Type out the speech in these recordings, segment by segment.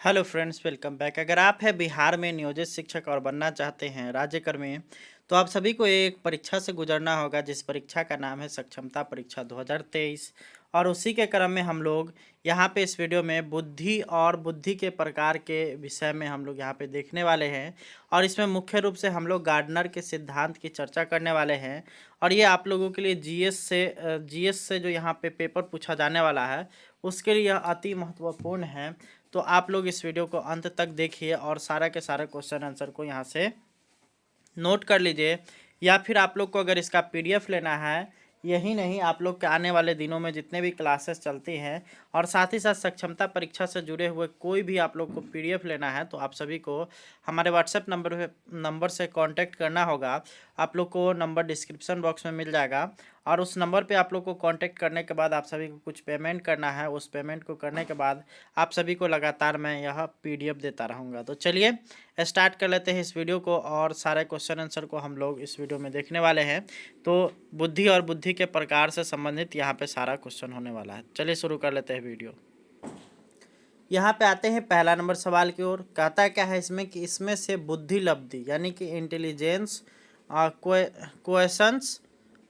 Hello friends, welcome back. अगर आप हैं बिहार में नियोजित शिक्षक और बनना चाहते हैं राज्यकर्मी, तो आप सभी को एक परीक्षा से गुजरना होगा जिस परीक्षा का नाम है सक्षमता परीक्षा 2023। और उसी के क्रम में हम लोग यहाँ पे इस वीडियो में बुद्धि और बुद्धि के प्रकार के विषय में हम लोग यहाँ पे देखने वाले हैं। और इसमें मुख्य रूप से हम लोग गार्डनर के सिद्धांत की चर्चा करने वाले हैं। और ये आप लोगों के लिए जीएस से जो यहाँ पे पेपर पूछा जाने वाला है उसके लिए यह अति महत्वपूर्ण है। तो आप लोग इस वीडियो को अंत तक देखिए और सारा के सारा क्वेश्चन आंसर को यहाँ से नोट कर लीजिए। या फिर आप लोग को अगर इसका पीडीएफ लेना है, यही नहीं आप लोग के आने वाले दिनों में जितने भी क्लासेस चलती हैं और साथ ही साथ सक्षमता परीक्षा से जुड़े हुए कोई भी आप लोग को पीडीएफ लेना है, तो आप सभी को हमारे व्हाट्सएप नंबर से कांटेक्ट करना होगा। आप लोग को नंबर डिस्क्रिप्शन बॉक्स में मिल जाएगा और उस नंबर पे आप लोग को कांटेक्ट करने के बाद आप सभी को कुछ पेमेंट करना है। उस पेमेंट को करने के बाद आप सभी को लगातार मैं यह पीडीएफ देता रहूँगा। तो चलिए स्टार्ट कर लेते हैं इस वीडियो को और सारे क्वेश्चन आंसर को हम लोग इस वीडियो में देखने वाले हैं। तो बुद्धि और बुद्धि के प्रकार से संबंधित यहाँ पे सारा क्वेश्चन होने वाला है। चलिए शुरू कर लेते हैं वीडियो। यहाँ पे आते हैं पहला नंबर सवाल की ओर। कहता क्या है इसमें कि इसमें से बुद्धि लब्धि यानी कि इंटेलिजेंस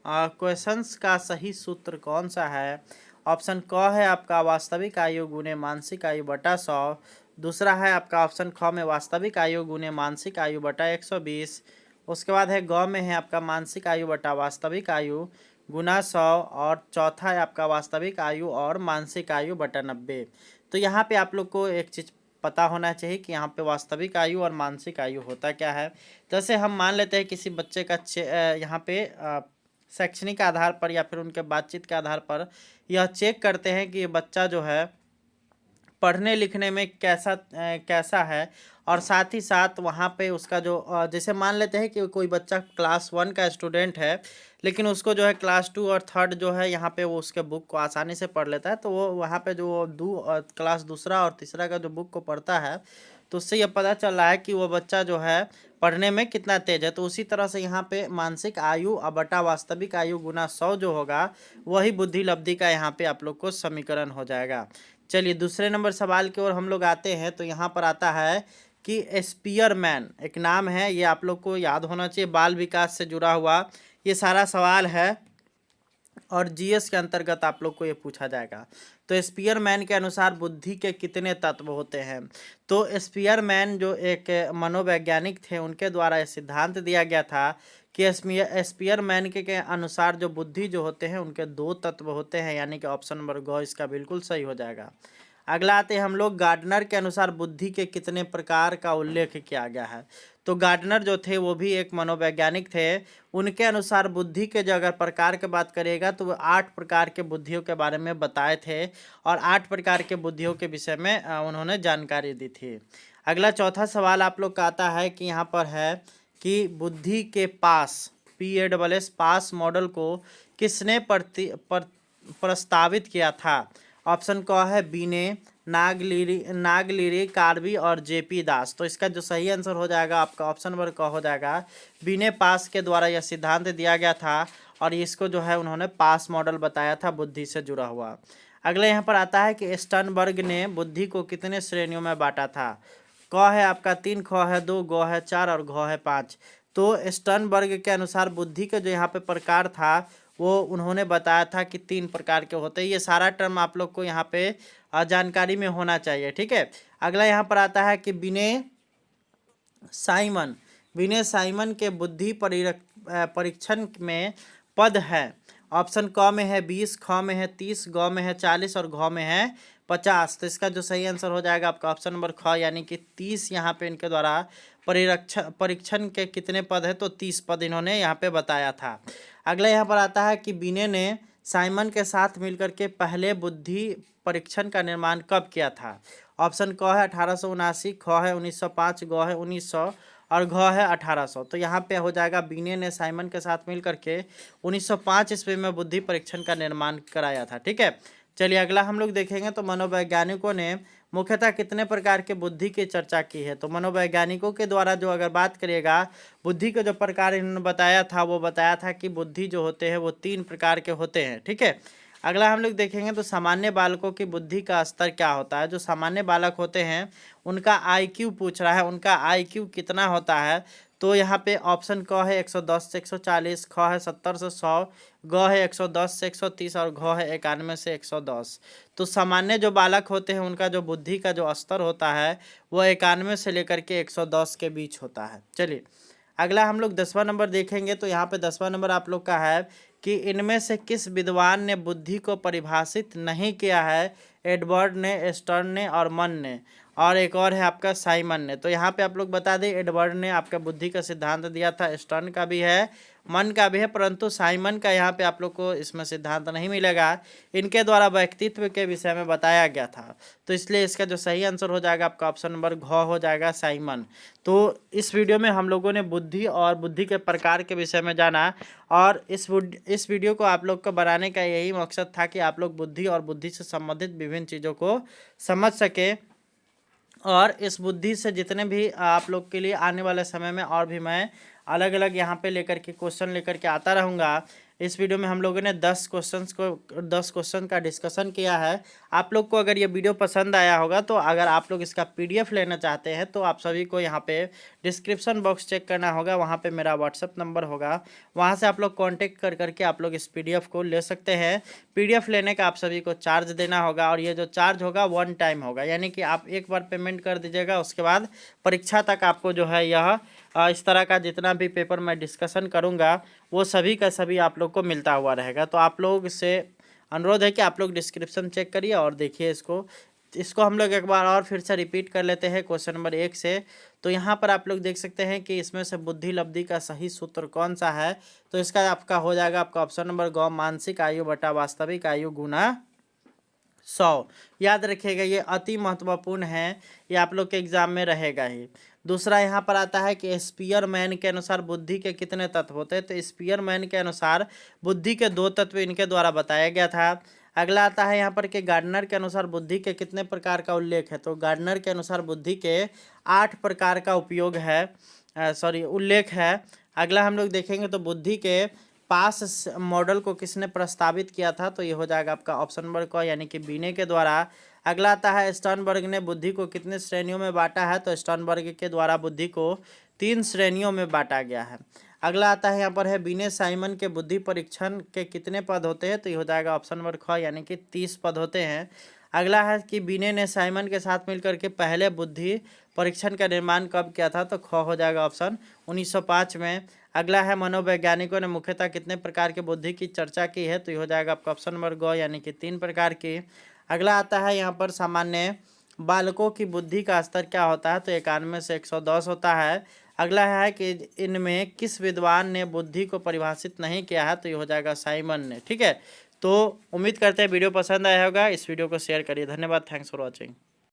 क्वेश्चंस का सही सूत्र कौन सा है। ऑप्शन क है आपका वास्तविक आयु गुने मानसिक आयु बटा 100। दूसरा है आपका ऑप्शन ख में वास्तविक आयु गुने मानसिक आयु बटा 120। उसके बाद है ग में है आपका मानसिक आयु बटा वास्तविक आयु गुना 100। और चौथा है आपका वास्तविक आयु और मानसिक आयु बटा 90। तो यहाँ पे आप लोग को एक चीज़ पता होना चाहिए कि यहाँ पे वास्तविक आयु और मानसिक आयु होता क्या है। जैसे हम मान लेते हैं किसी बच्चे का यहाँ पे शैक्षणिक आधार पर या फिर उनके बातचीत के आधार पर यह चेक करते हैं कि ये बच्चा जो है पढ़ने लिखने में कैसा है। और साथ ही साथ वहाँ पे उसका जो जैसे मान लेते हैं कि कोई बच्चा क्लास 1 का स्टूडेंट है, लेकिन उसको जो है क्लास 2 और 3 जो है यहाँ पे वो उसके बुक को आसानी से पढ़ लेता है। तो वो वहाँ पे जो क्लास दूसरा और तीसरा का जो बुक को पढ़ता है, तो उससे यह पता चल रहा है कि वो बच्चा जो है पढ़ने में कितना तेज है। तो उसी तरह से यहाँ पे मानसिक आयु बटा वास्तविक आयु गुना 100 जो होगा वही बुद्धि लब्धि का यहाँ पे आप लोग को समीकरण हो जाएगा। चलिए दूसरे नंबर सवाल की ओर हम लोग आते हैं। तो यहाँ पर आता है कि स्पीयरमैन एक नाम है, ये आप लोग को याद होना चाहिए, बाल विकास से जुड़ा हुआ ये सारा सवाल है और जीएस के अंतर्गत आप लोग को ये पूछा जाएगा। तो स्पीयरमैन के अनुसार बुद्धि के कितने तत्व होते हैं। तो स्पीयरमैन जो एक मनोवैज्ञानिक थे, उनके द्वारा यह सिद्धांत दिया गया था कि स्पीयरमैन के अनुसार जो बुद्धि जो होते हैं उनके 2 तत्व होते हैं, यानी कि ऑप्शन नंबर ग इसका बिल्कुल सही हो जाएगा। अगला आते हैं हम लोग गार्डनर के अनुसार बुद्धि के कितने प्रकार का उल्लेख किया गया है। तो गार्डनर जो थे वो भी एक मनोवैज्ञानिक थे। उनके अनुसार बुद्धि के जो अगर प्रकार की बात करिएगा तो वो 8 प्रकार के बुद्धियों के बारे में बताए थे और 8 प्रकार के बुद्धियों के विषय में उन्होंने जानकारी दी थी। अगला चौथा सवाल आप लोग का आता है कि यहाँ पर है कि बुद्धि के पास मॉडल को किसने प्रस्तावित किया था। ऑप्शन क है बीने, नागलिरी, कार्बी और जेपी दास। तो इसका जो सही आंसर हो जाएगा आपका ऑप्शन नंबर क हो जाएगा। बीने पास के द्वारा यह सिद्धांत दिया गया था और इसको जो है उन्होंने पास मॉडल बताया था बुद्धि से जुड़ा हुआ। अगले यहाँ पर आता है कि स्टर्नबर्ग ने बुद्धि को कितने श्रेणियों में बांटा था। क है आपका 3, ख है 2, ग है 4 और घ है 5। तो स्टर्नबर्ग के अनुसार बुद्धि के जो यहाँ पे प्रकार था वो उन्होंने बताया था कि 3 प्रकार के होते हैं। ये सारा टर्म आप लोग को यहाँ पे जानकारी में होना चाहिए, ठीक है। अगला यहाँ पर आता है कि विनय साइमन के बुद्धि परीक्षण में पद है। ऑप्शन क में है 20, ख में है 30, ग में है 40 और घ में है 50। तो इसका जो सही आंसर हो जाएगा आपका ऑप्शन नंबर ख, यानी कि 30 यहाँ पे इनके द्वारा परीक्षण के कितने पद है, तो 30 पद इन्होंने यहाँ पे बताया था। अगला यहाँ पर आता है कि बीने ने साइमन के साथ मिलकर के पहले बुद्धि परीक्षण का निर्माण कब किया था। ऑप्शन क है 1879, ख है 1905, ग है 1900 और घ है 1800। तो यहाँ पे हो जाएगा बीने ने साइमन के साथ मिलकर के 1905 ईस्वी में बुद्धि परीक्षण का निर्माण कराया था, ठीक है। चलिए अगला हम लोग देखेंगे तो मनोवैज्ञानिकों ने मुख्यतः कितने प्रकार के बुद्धि की चर्चा की है। तो मनोवैज्ञानिकों के द्वारा जो अगर बात करिएगा बुद्धि के जो प्रकार इन्होंने बताया था वो बताया था कि बुद्धि जो होते हैं वो 3 प्रकार के होते हैं, ठीक है। अगला हम लोग देखेंगे तो सामान्य बालकों की बुद्धि का स्तर क्या होता है। जो सामान्य बालक होते हैं उनका आईक्यू पूछ रहा है, उनका आईक्यू कितना होता है। तो यहाँ पे ऑप्शन क है 110 से 140, ख है 70 से 100, ग है 110 से 130 और घ है 91 से 110। तो सामान्य जो बालक होते हैं उनका जो बुद्धि का जो स्तर होता है वो 91 से लेकर के 110 के बीच होता है। चलिए अगला हम लोग 10वां नंबर देखेंगे। तो यहाँ पे 10वां नंबर आप लोग का है कि इनमें से किस विद्वान ने बुद्धि को परिभाषित नहीं किया है। एडवर्ड ने, स्टर्न ने और मन ने, और एक और है आपका साइमन ने। तो यहाँ पे आप लोग बता दें एडवर्ड ने आपका बुद्धि का सिद्धांत दिया था, स्टर्न का भी है, मन का भी है, परंतु साइमन का यहाँ पे आप लोग को इसमें सिद्धांत नहीं मिलेगा। इनके द्वारा व्यक्तित्व के विषय में बताया गया था। तो इसलिए इसका जो सही आंसर हो जाएगा आपका ऑप्शन नंबर घ हो जाएगा, साइमन। तो इस वीडियो में हम लोगों ने बुद्धि और बुद्धि के प्रकार के विषय में जाना, और इस वीडियो को आप लोग को बनाने का यही मकसद था कि आप लोग बुद्धि और बुद्धि से संबंधित विभिन्न चीज़ों को समझ सके। और इस बुद्धि से जितने भी आप लोग के लिए आने वाले समय में और भी मैं अलग अलग यहाँ पे लेकर के क्वेश्चन लेकर के आता रहूँगा। इस वीडियो में हम लोगों ने 10 क्वेश्चन का डिस्कशन किया है। आप लोग को अगर ये वीडियो पसंद आया होगा तो अगर आप लोग इसका पीडीएफ लेना चाहते हैं तो आप सभी को यहाँ पे डिस्क्रिप्शन बॉक्स चेक करना होगा, वहाँ पे मेरा व्हाट्सअप नंबर होगा, वहाँ से आप लोग कांटेक्ट कर करके आप लोग इस पीडीएफ को ले सकते हैं। पीडीएफ लेने का आप सभी को चार्ज देना होगा, और ये जो चार्ज होगा वन टाइम होगा, यानी कि आप एक बार पेमेंट कर दीजिएगा, उसके बाद परीक्षा तक आपको जो है यह इस तरह का जितना भी पेपर मैं डिस्कशन करूँगा वो सभी का सभी आप लोग को मिलता हुआ रहेगा। तो आप लोग से अनुरोध है कि आप लोग डिस्क्रिप्शन चेक करिए और देखिए इसको हम लोग एक बार और फिर से रिपीट कर लेते हैं क्वेश्चन नंबर 1 से। तो यहाँ पर आप लोग देख सकते हैं कि इसमें से बुद्धि लब्धि का सही सूत्र कौन सा है। तो इसका आपका हो जाएगा आपका ऑप्शन नंबर ग, मानसिक आयु बटा वास्तविक आयु गुना 100। याद रखिएगा ये अति महत्वपूर्ण है, ये आप लोग के एग्जाम में रहेगा ही। दूसरा यहाँ पर आता है कि स्पीयरमैन के अनुसार बुद्धि के कितने तत्व होते हैं। तो स्पीयरमैन के अनुसार बुद्धि के 2 तत्व इनके द्वारा बताया गया था। अगला आता है यहाँ पर कि गार्डनर के अनुसार बुद्धि के कितने प्रकार का उल्लेख है। तो गार्डनर के अनुसार बुद्धि के 8 प्रकार का उपयोग है, उल्लेख है। अगला हम लोग देखेंगे तो बुद्धि के पास मॉडल को किसने प्रस्तावित किया था। तो ये हो जाएगा आपका ऑप्शन नंबर क, यानी कि बीने के द्वारा। अगला आता है स्टर्नबर्ग ने बुद्धि को कितने श्रेणियों में बांटा है। तो स्टर्नबर्ग के द्वारा बुद्धि को 3 श्रेणियों में बांटा गया है। अगला आता है यहाँ पर है बीने साइमन के बुद्धि परीक्षण के कितने पद होते हैं। तो ये हो जाएगा ऑप्शन नंबर ख, यानी कि 30 पद होते हैं। अगला है कि बीने ने साइमन के साथ मिलकर के पहले बुद्धि परीक्षण का निर्माण कब किया था। तो ख हो जाएगा ऑप्शन 1905 में। अगला है मनोवैज्ञानिकों ने मुख्यतः कितने प्रकार के बुद्धि की चर्चा की है। तो ये हो जाएगा आपका ऑप्शन नंबर ग, यानी कि 3 प्रकार की। अगला आता है यहाँ पर सामान्य बालकों की बुद्धि का स्तर क्या होता है। तो 91 से 110 होता है। अगला है कि इनमें किस विद्वान ने बुद्धि को परिभाषित नहीं किया है। तो ये हो जाएगा साइमन ने। ठीक है, तो उम्मीद करते हैं वीडियो पसंद आया होगा। इस वीडियो को शेयर करिए। धन्यवाद, थैंक्स फॉर वॉचिंग।